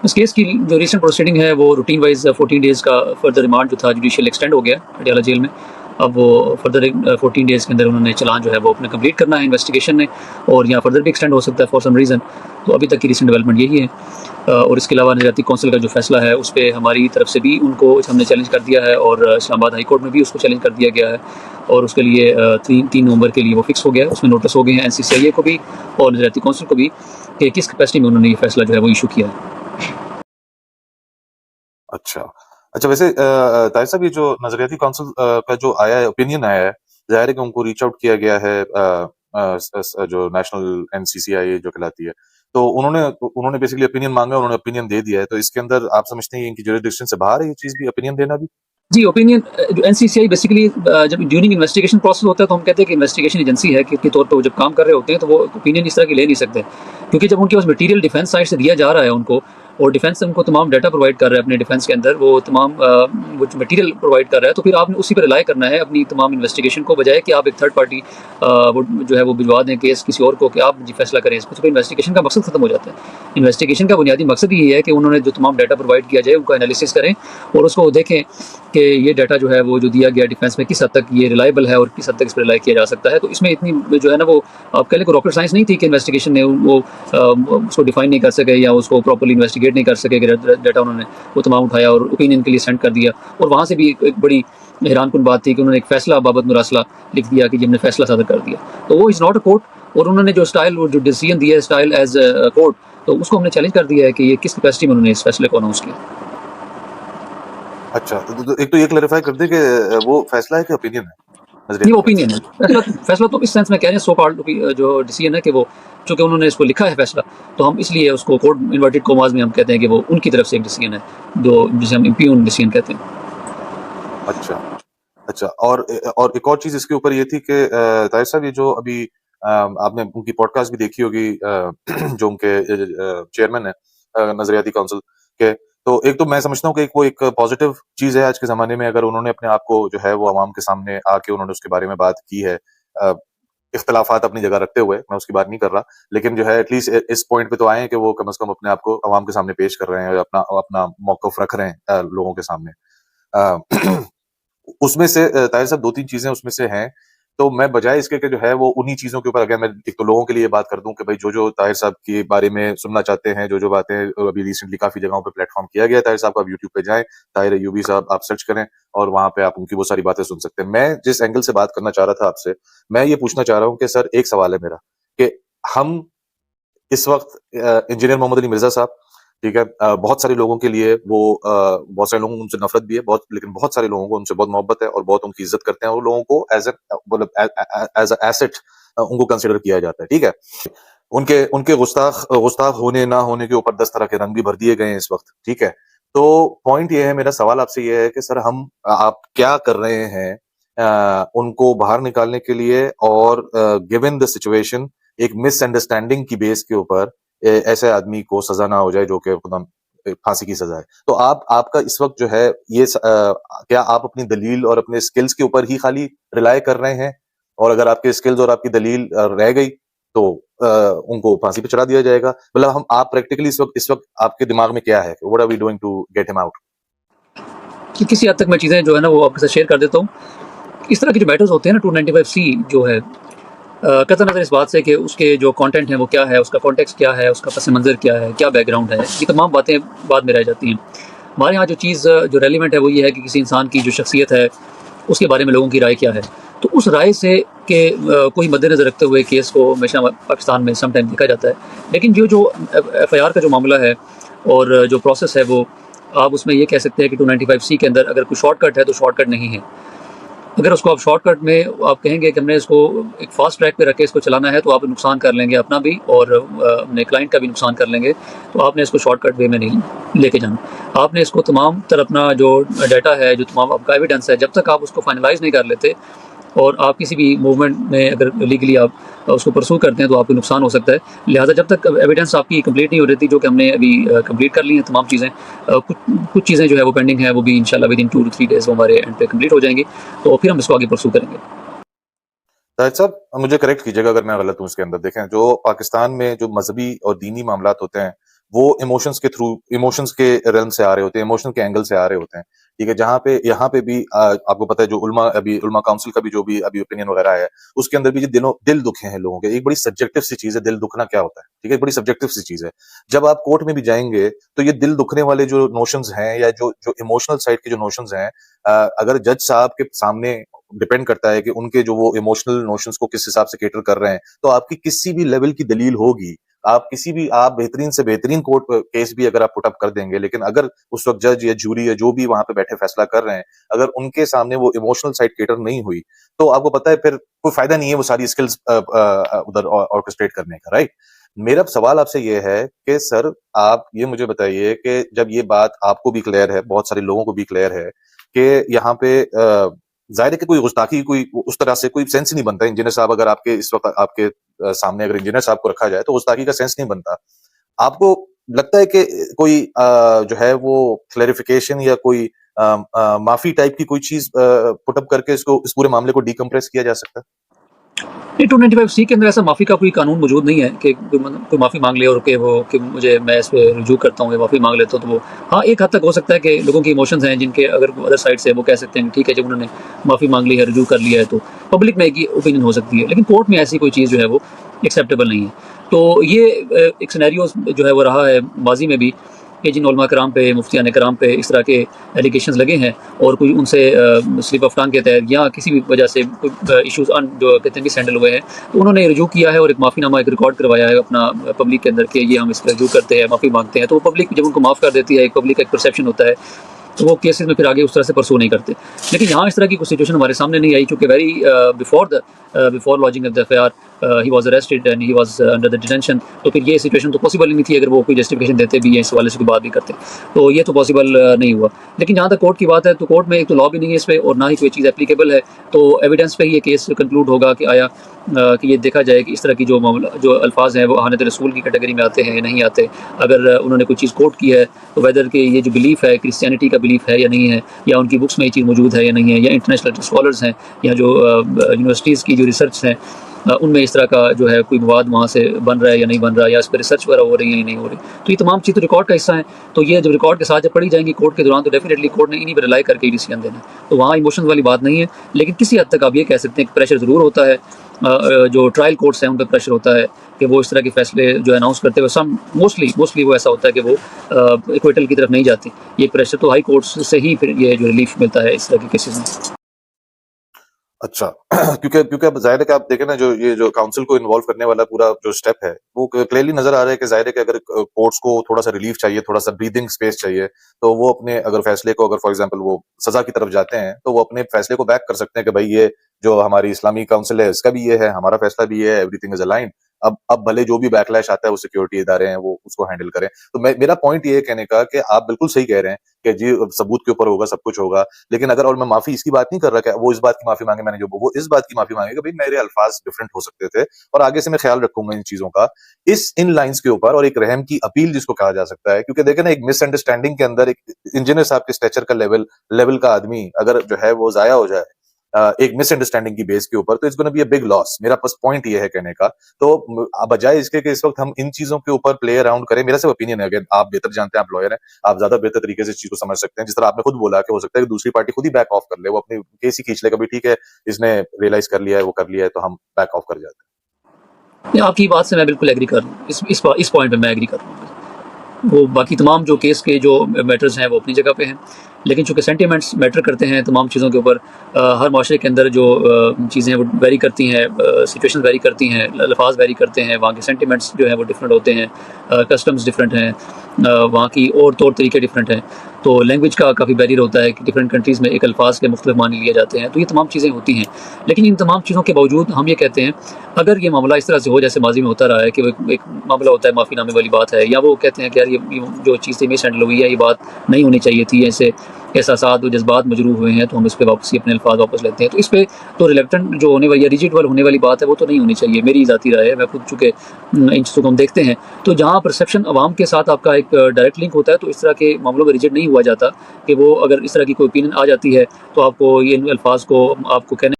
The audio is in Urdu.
اس کیس کی جو ریسنٹ پروسیڈنگ ہے وہ روٹین وائز 14 ڈیز کا فردر ریمانڈ جو تھا جوڈیشیل ایکسٹینڈ ہو گیا پٹیالہ جیل میں. اب وہ فردر 14 ڈیز کے اندر انہوں نے چلان جو ہے وہ اپنے کمپلیٹ کرنا ہے انویسٹیگیشن نے, اور یہاں فردر بھی ایکسٹینڈ ہو سکتا ہے فار سم ریزن. تو ابھی تک کی ریسنٹ ڈیولپمنٹ یہی ہے. اور اس کے علاوہ نظریاتی کونسل کا جو فیصلہ ہے اس پہ ہماری طرف سے بھی ان کو ہم نے چیلنج کر دیا ہے, اور اسلام آباد ہائی کورٹ میں بھی اس کو چیلنج کر دیا گیا ہے, اور اس کے لیے 3 نومبر کے لیے وہ فکس ہو گیا ہے. اس میں نوٹس ہو گئے ہیں NCCIA کو بھی اور نظریاتی کونسل کو بھی کہ کس کیپیسٹی میں انہوں نے یہ فیصلہ جو ہے وہ ایشو کیا ہے. اچھا ویسے طاہر صاحب, یہ جو نظریاتی کونسل کا جو آیا ہے اوپینین آیا ہے, ظاہر ہے کہ ان کو ریچ آؤٹ کیا گیا ہے جو نیشنل NCCIA جو کہلاتی ہے, تو انہوں نے بیسیکلی اوپینین مانگا, انہوں نے اوپینین دے دیا ہے. تو اس کے اندر آپ سمجھتے ہیں کہ ان کی جوریسڈکشن سے باہر ہے یہ چیز بھی, اوپینین دینا بھی؟ جی, اوپینین جو NCCI بیسیکلی جب ڈیورنگ انویسٹیگیشن پروسیس ہوتا ہے تو ہم کہتے ہیں کہ انویسٹیگیشن ایجنسی ہے کے طور پہ وہ جب کام کر رہے ہوتے ہیں تو وہ اوپینین اس طرح کی لے نہیں سکتے, کیونکہ جب ان کے پاس مٹیریل ڈیفینس سائڈ سے دیا جا رہا ہے ان کو, اور ڈیفینس ان کو تمام ڈیٹا پرووائڈ کر رہا ہے اپنے ڈیفینس کے اندر, وہ تمام وہ مٹیریل پرووائڈ کر رہا ہے, تو پھر آپ نے اسی پہ ریلائی کرنا ہے اپنی تمام انویسٹیگیشن کو, بجائے کہ آپ ایک تھرڈ پارٹی جو ہے وہ بھجوا دیں کیس کسی اور کو کہ آپ فیصلہ کریں اس پہ. تو انویسٹیگیشن کا مقصد ختم ہو جاتا ہے. انویسٹیگیشن کا بنیادی مقصد یہ ہے کہ انہوں نے جو تمام ڈیٹا پرووائڈ کیا جائے ان کا انالیسس کریں اور اس کو دیکھیں کہ یہ ڈیٹا جو ہے وہ جو دیا گیا ڈیفینس میں کس حد تک یہ ریلائبل ہے اور کس حد تک اس پہ ریلائی کیا جا سکتا ہے. تو اس میں اتنی جو ہے نا وہ آپ کہہ لیں کہ راکٹ سائنس نہیں تھی کہ انویسٹیگیشن نے وہ اس کو ڈیفائن نہیں کر سکے یا اس کو پراپرلی انویسٹیگیٹ نہیں کر سکے کہ ڈیٹا انہوں نے وہ تمام اٹھایا اور اوپینین کے لیے سینڈ کر دیا. اور وہاں سے بھی ایک بڑی حیران کن بات تھی کہ انہوں نے ایک فیصلہ بابت مراسلہ لکھ دیا کہ جب نے فیصلہ صادر کر دیا, تو وہ از ناٹ اے کورٹ. اور انہوں نے جو اسٹائل جو ڈیسیژن دیا ہے اسٹائل ایز اے کورٹ, تو اس کو ہم نے چیلنج کر دیا ہے کہ یہ کس کیپیسٹی میں انہوں نے اس فیصلے کو اناؤنس کیا. اچھا, ایک تو یہ کلیریفائی کر دیں کہ وہ فیصلہ ہے کہ اوپینین ہے؟ یہ اوپینین ہے. فیصلہ تو اس سینس میں کہہ رہے ہیں سو کالڈ جو ڈیسیژن ہے کہ وہ چونکہ انہوں نے اس کو لکھا ہے فیصلہ, تو ہم اس لیے اس کو کورٹ انورٹڈ کوماز میں ہم کہتے ہیں کہ وہ ان کی طرف سے ایک ڈیسیژن ہے جو جسے ہم امپیون ڈیسیژن کہتے ہیں. اچھا اور ایک اور چیز اس کے اوپر یہ تھی کہ طاہر صاحب, یہ جو ابھی آپ نے ان کی پوڈ کاسٹ بھی دیکھی ہوگی جو ان کے چیئرمین ہیں نظریاتی کونسل کے, تو ایک تو میں سمجھتا ہوں کہ وہ ایک پازیٹیو چیز ہے آج کے زمانے میں, اگر انہوں نے اپنے آپ کو جو ہے وہ عوام کے سامنے آ کے انہوں نے اس کے بارے میں بات کی ہے, اختلافات اپنی جگہ رکھتے ہوئے, میں اس کی بات نہیں کر رہا, لیکن جو ہے ایٹ لیسٹ اس پوائنٹ پہ تو آئے ہیں کہ وہ کم از کم اپنے آپ کو عوام کے سامنے پیش کر رہے ہیں, اپنا موقف رکھ رہے ہیں لوگوں کے سامنے. اس میں سے طاہر صاحب 2-3 چیزیں اس میں سے ہیں, تو میں بجائے اس کے کہ جو ہے وہ انہی چیزوں کے اوپر اگر میں ایک تو لوگوں کے لیے بات کر دوں کہ بھائی جو طاہر صاحب کے بارے میں سننا چاہتے ہیں, جو باتیں ابھی ریسنٹلی کافی جگہوں پہ پلیٹ فارم کیا گیا ہے طاہر صاحب کا, آپ یوٹیوب پہ جائیں, طاہر ایوبی صاحب آپ سرچ کریں اور وہاں پہ آپ ان کی وہ ساری باتیں سن سکتے ہیں. میں جس اینگل سے بات کرنا چاہ رہا تھا آپ سے, میں یہ پوچھنا چاہ رہا ہوں کہ سر ایک سوال ہے میرا کہ ہم اس وقت انجینئر محمد علی مرزا صاحب, ٹھیک ہے, بہت سارے لوگوں کے لیے وہ بہت سارے لوگوں کو ان سے نفرت بھی ہے لیکن بہت سارے لوگوں کو ان سے بہت محبت ہے اور بہت ان کی عزت کرتے ہیں, اور لوگوں کو ایز اے ایسٹ ان کو کنسیڈر کیا جاتا ہے, ٹھیک ہے. ان کے گستاخ ہونے نہ ہونے کے اوپر 10 طرح کے رنگ بھی بھر دیے گئے ہیں اس وقت, ٹھیک ہے. تو پوائنٹ یہ ہے, میرا سوال آپ سے یہ ہے کہ سر آپ کیا کر رہے ہیں ان کو باہر نکالنے کے لیے, اور گیون دا سچویشن ایک مس انڈرسٹینڈنگ کی بیس کے اوپر ایسے آدمی کو سزا نہ ہو جائے جو کہ پھانسی کی سزا ہے. تو آپ کا اس وقت جو ہے یہ کیا آپ اپنی دلیل اور اپنے اسکلز کے اوپر ہی خالی ریلائی کر رہے ہیں, اور اگر آپ کے اسکلز اور آپ کی دلیل رہ گئی تو ان کو پھانسی پہ چڑھا دیا جائے گا؟ مطلب آپ پریکٹیکلی اس وقت آپ کے دماغ میں کیا ہے, what are we doing to get him out؟ کسی حد تک میں چیزیں جو ہے نا وہ آپ کے ساتھ شیئر کر دیتا ہوں. اس طرح کے جو میٹرز ہوتے ہیں نا 295C جو ہے, قطع نظر اس بات سے کہ اس کے جو کانٹینٹ ہیں وہ کیا ہے, اس کا کانٹیکسٹ کیا ہے, اس کا پس منظر کیا ہے, کیا بیک گراؤنڈ ہے, یہ تمام باتیں بعد میں رہ جاتی ہیں. ہمارے ہاں جو چیز جو ریلیونٹ ہے وہ یہ ہے کہ کسی انسان کی جو شخصیت ہے اس کے بارے میں لوگوں کی رائے کیا ہے. تو اس رائے سے کہ کوئی مد نظر رکھتے ہوئے کیس کو ہمیشہ پاکستان میں سم ٹائم دیکھا جاتا ہے, لیکن جو FIR کا جو معاملہ ہے اور جو پروسیس ہے وہ آپ اس میں یہ کہہ سکتے ہیں کہ 295C کے اندر اگر کوئی شارٹ کٹ ہے تو شارٹ کٹ نہیں ہے. اگر اس کو آپ شارٹ کٹ میں آپ کہیں گے کہ ہم نے اس کو ایک فاسٹ ٹریک پہ رکھ کے اس کو چلانا ہے تو آپ نقصان کر لیں گے اپنا بھی اور اپنے کلائنٹ کا بھی نقصان کر لیں گے. تو آپ نے اس کو شارٹ کٹ وے میں نہیں لے کے جانا. آپ نے اس کو تمام تر اپنا جو ڈیٹا ہے, جو تمام آپ کا ایویڈنس ہے, جب تک آپ اس کو فائنلائز نہیں کر لیتے اور آپ کسی بھی موومنٹ میں اگر لیگلی آپ اس کو پرسو کرتے ہیں تو آپ کو نقصان ہو سکتا ہے. لہٰذا جب تک ایویڈنس آپ کی کمپلیٹ نہیں ہو رہی تھی, جو کہ ہم نے ابھی کمپلیٹ کر لی ہیں تمام چیزیں, کچھ چیزیں جو ہے وہ پینڈنگ ہیں, وہ بھی انشاءاللہ ود ان 2 to 3 days وہ ہمارے اینڈ پہ کمپلیٹ ہو جائیں گی, تو پھر ہم اس کو آگے پرسو کریں گے. طاہر صاحب مجھے کریکٹ کیجیے گا اگر میں غلط ہوں اس کے اندر. دیکھیں جو پاکستان میں جو مذہبی اور دینی معاملات ہوتے ہیں وہ ایموشنز کے تھرو، ایموشنز کے ریلم سے آ رہے ہوتے ہیں، ایموشن کے اینگل سے آ رہے ہوتے ہیں، ٹھیک ہے. جہاں پہ یہاں پہ بھی آپ کو پتہ ہے جو علماء کاؤنسل کا بھی جو بھی ابھی اوپینین وغیرہ ہے، اس کے اندر بھی جو دل دکھے ہیں لوگوں کے، ایک بڑی سبجیکٹو سی چیز ہے دل دکھنا کیا ہوتا ہے، ٹھیک ہے، بڑی سبجیکٹو سی چیز ہے. جب آپ کورٹ میں بھی جائیں گے تو یہ دل دکھنے والے جو نوشنز ہیں یا جو ایموشنل سائڈ کے جو نوشنز ہیں، اگر جج صاحب کے سامنے ڈپینڈ کرتا ہے کہ ان کے جو وہ ایموشنل نوشنز کو کس حساب سے کیٹر کر رہے ہیں، تو آپ کی کسی بھی لیول کی دلیل ہوگی، آپ بہترین سے بہترین کورٹ کیس بھی اگر آپ پٹ اپ کر دیں گے، لیکن اگر اس وقت جج یا جوری یا جو بھی وہاں پہ بیٹھے فیصلہ کر رہے ہیں، اگر ان کے سامنے وہ ایموشنل سائڈ کیٹر نہیں ہوئی، تو آپ کو پتہ ہے پھر کوئی فائدہ نہیں ہے وہ ساری اسکلز ادھر آرکسٹریٹ کرنے کا، رائٹ. میرا سوال آپ سے یہ ہے کہ سر آپ یہ مجھے بتائیے کہ جب یہ بات آپ کو بھی کلیئر ہے، بہت سارے لوگوں کو بھی کلیئر ہے کہ یہاں پہ ظاہر ہے کہ کوئی گستاخی کوئی اس طرح سے کوئی سینس نہیں بنتا. انجینئر صاحب اگر آپ کے اس وقت آپ کے سامنے اگر انجینئر صاحب کو رکھا جائے تو گستاخی کا سینس نہیں بنتا. آپ کو لگتا ہے کہ کوئی جو ہے وہ کلیریفیکیشن یا کوئی معافی ٹائپ کی کوئی چیز پٹ اپ کر کے اس پورے معاملے کو ڈیکمپریس کیا جا سکتا ہے؟ نہیں، 295C کے اندر ایسا معافی کا کوئی قانون موجود نہیں ہے کہ کوئی معافی مانگ لے اور کہ میں اس پہ رجوع کرتا ہوں یا معافی مانگ لیتا ہوں. تو وہ ہاں ایک حد تک ہو سکتا ہے کہ لوگوں کے ایموشنز ہیں جن کے اگر ادر سائڈ سے وہ کہہ سکتے ہیں ٹھیک ہے جب انہوں نے معافی مانگ لی ہے، رجوع کر لیا ہے، تو پبلک میں ایک اوپینین ہو سکتی ہے، لیکن کورٹ میں ایسی کوئی چیز جو ہے وہ ایکسیپٹیبل نہیں ہے. تو یہ ایک سینیریوز جو ہے وہ رہا ہے ماضی میں بھی کہ جن علماء کرام پہ، مفتیان کرام پہ اس طرح کے ایلیگیشنز لگے ہیں اور کوئی ان سے سلپ آف ٹنگ کے تحت یا کسی بھی وجہ سے کوئی ایشوز جو کہتے ہیں مس ہینڈل ہوئے ہیں، تو انہوں نے رجوع کیا ہے اور ایک معافی نامہ ایک ریکارڈ کروایا ہے اپنا پبلک کے اندر کہ یہ ہم اس پہ رجوع کرتے ہیں، معافی مانگتے ہیں. تو وہ پبلک جب ان کو معاف کر دیتی ہے، ایک پبلک کا ایک پرسیپشن ہوتا ہے، تو وہ کیسز میں پھر آگے اس طرح سے پرسو نہیں کرتے. لیکن یہاں اس طرح کی کوئی سچویشن ہمارے سامنے نہیں آئی چونکہ very before launching of the F I R he was arrested and he was under the detention. تو پھر یہ سچویشن تو پاسبل ہی نہیں تھی اگر وہ کوئی جسٹیفیکیشن دیتے بھی ہیں اس حوالے سے کوئی بات بھی کرتے، تو یہ تو پاسبل نہیں ہوا. لیکن جہاں تک کورٹ کی بات ہے تو کورٹ میں ایک تو لا بھی نہیں ہے اس پہ اور نہ ہی کوئی چیز اپلیکیبل ہے، تو ایویڈنس پہ ہی یہ کیس کنکلوڈ ہوگا کہ آیا کہ یہ دیکھا جائے کہ اس طرح کی جو الفاظ ہیں وہ احانت رسول کی کیٹیگری میں آتے ہیں یا نہیں آتے. اگر انہوں نے کوئی چیز کوٹ کی ہے تو ویدر کہ یہ جو بلیف ہے کرسچینٹی کا بلیف ہے یا نہیں ہے، یا ان کی بکس میں یہ چیز موجود ہے یا نہیں ہے، یا انٹرنیشنل اسکالرز ہیں یا جو یونیورسٹیز کی جو ریسرچ ہیں ان میں اس طرح کا جو ہے کوئی مواد وہاں سے بن رہا ہے یا نہیں بن رہا، یا اس پہ ریسرچ وغیرہ ہو رہی ہے یا نہیں ہو رہی. تو یہ تمام چیز تو ریکارڈ کا حصہ ہیں. تو یہ جب ریکارڈ کے ساتھ جب پڑھی جائیں گی کورٹ کے دوران تو ڈیفینیٹلی کورٹ نے انہیں پہ ریلائی کر کے ڈیسیژن دینا. تو وہاں ایموشنز والی بات نہیں ہے، لیکن کسی حد تک آپ یہ کہہ سکتے ہیں کہ پریشر ضرور ہوتا ہے. جو ٹرائل کورٹس ہیں ان پہ پریشر ہوتا ہے کہ وہ اس طرح کے فیصلے جو اناؤنس کرتے ہوئے موسٹلی وہ ایسا ہوتا ہے کہ وہ ایکویٹل کی طرف نہیں جاتے. یہ پریشر تو ہائی کورٹس سے ہی پھر یہ جو ریلیف ملتا ہے اس طرح کے کیسز میں. اچھا کیونکہ اب ظاہر ہے کہ آپ دیکھیں نا یہ جو کاؤنسل کو انوالو کرنے والا پورا جو سٹیپ ہے وہ کلیئرلی نظر آ رہا ہے کہ ظاہر ہے کہ اگر کورٹس کو تھوڑا سا ریلیف چاہیے، تھوڑا سا بریدنگ اسپیس چاہیے، تو وہ اپنے اگر فیصلے کو اگر فار ایگزامپل وہ سزا کی طرف جاتے ہیں تو وہ اپنے فیصلے کو بیک کر سکتے ہیں کہ بھائی یہ جو ہماری اسلامی کاؤنسل ہے اس کا بھی یہ ہے، ہمارا فیصلہ بھی یہ ہے، ایوری تھنگ از الائنڈ. اب بھلے جو بھی بیک لیش آتا ہے وہ سیکورٹی ادارے ہیں وہ اس کو ہینڈل کریں. تو میرا پوائنٹ یہ ہے کہنے کا کہ آپ بالکل صحیح کہہ رہے ہیں کہ جی ثبوت کے اوپر ہوگا، سب کچھ ہوگا، لیکن اگر اور میں معافی اس کی بات نہیں کر رہا کہ وہ اس بات کی معافی مانگے، میں نے وہ اس بات کی معافی مانگے کہ بھائی میرے الفاظ ڈفرینٹ ہو سکتے تھے اور آگے سے میں خیال رکھوں گا ان چیزوں کا، ان لائنز کے اوپر، اور ایک رحم کی اپیل جس کو کہا جا سکتا ہے. کیونکہ دیکھیں نا ایک مس انڈرسٹینڈنگ کے اندر ایک انجینئر صاحب کے اسٹیچر کا لیول کا آدمی اگر جو ہے وہ ضائع ہو جائے ایک مس انڈرسٹینڈنگ کی بیس کے اوپر، تو it's gonna be a big loss. میرا بس پوائنٹ یہ ہے کہنے کا. تو بجائے اس کے کہ اس وقت ہم ان چیزوں کے اوپر پلے اراؤنڈ کریں، میرا صرف اوپینین ہے کہ آپ بہتر جانتے ہیں، آپ لوئر ہیں، آپ زیادہ بہتر طریقے سے اس چیز کو سمجھ سکتے ہیں. جس طرح آپ نے خود بولا کہ ہو سکتا ہے کہ دوسری پارٹی خود ہی بیک آف کر لے، وہ اپنی کیس ہی کھینچ لے، کبھی ٹھیک ہے اس نے ریئلائز کر لیا ہے، وہ کر لیا ہے، تو ہم بیک آف کر جاتے آپ کی بات سے میں بالکل ایگری کر رہا ہوں، اس پوائنٹ پہ میں ایگری کر رہا ہوں. وہ باقی تمام جو کیس کے جو میٹرز ہیں وہ اپنی جگہ پہ ہیں، لیکن چونکہ سینٹیمنٹس میٹر کرتے ہیں تمام چیزوں کے اوپر، ہر معاشرے کے اندر جو چیزیں وہ ویری کرتی ہیں، سچویشن ویری کرتی ہیں، الفاظ ویری کرتے ہیں، وہاں کے سینٹیمنٹس جو ہیں وہ ڈفرینٹ ہوتے ہیں، کسٹمز ڈفرینٹ ہیں، وہاں کی اور طور طریقے ڈفرینٹ ہیں. تو لینگویج کا کافی بیریئر ہوتا ہے کہ ڈفرینٹ کنٹریز میں ایک الفاظ کے مختلف معنی لیے جاتے ہیں. تو یہ تمام چیزیں ہوتی ہیں، لیکن ان تمام چیزوں کے باوجود ہم یہ کہتے ہیں اگر یہ معاملہ اس طرح سے ہو جیسے ماضی میں ہوتا رہا ہے کہ وہ ایک معاملہ ہوتا ہے معافی نامے والی بات ہے، یا وہ کہتے ہیں کہ یار یہ جو چیز تھی مس ہینڈل ہوئی ہے، یہ بات نہیں ہونی چاہیے تھی، ایسے احساسات و جذبات مجروح ہوئے ہیں تو ہم اس پہ واپسی اپنے الفاظ واپس لیتے ہیں. تو اس پہ تو ریلیکٹنٹ جو ہونے والی یا ریجیڈ ہونے والی بات ہے وہ تو نہیں ہونی چاہیے. میری ذاتی رائے ہے، میں خود چونکہ ان چیزوں کو ہم دیکھتے ہیں تو جہاں پرسیپشن عوام کے ساتھ آپ کا ایک ڈائریکٹ لنک ہوتا ہے تو اس طرح کے معاملوں میں ریجیڈ نہیں ہوا جاتا کہ وہ اگر اس طرح کی کوئی اوپینین آ جاتی ہے تو آپ کو یہ الفاظ کو آپ کو کہنے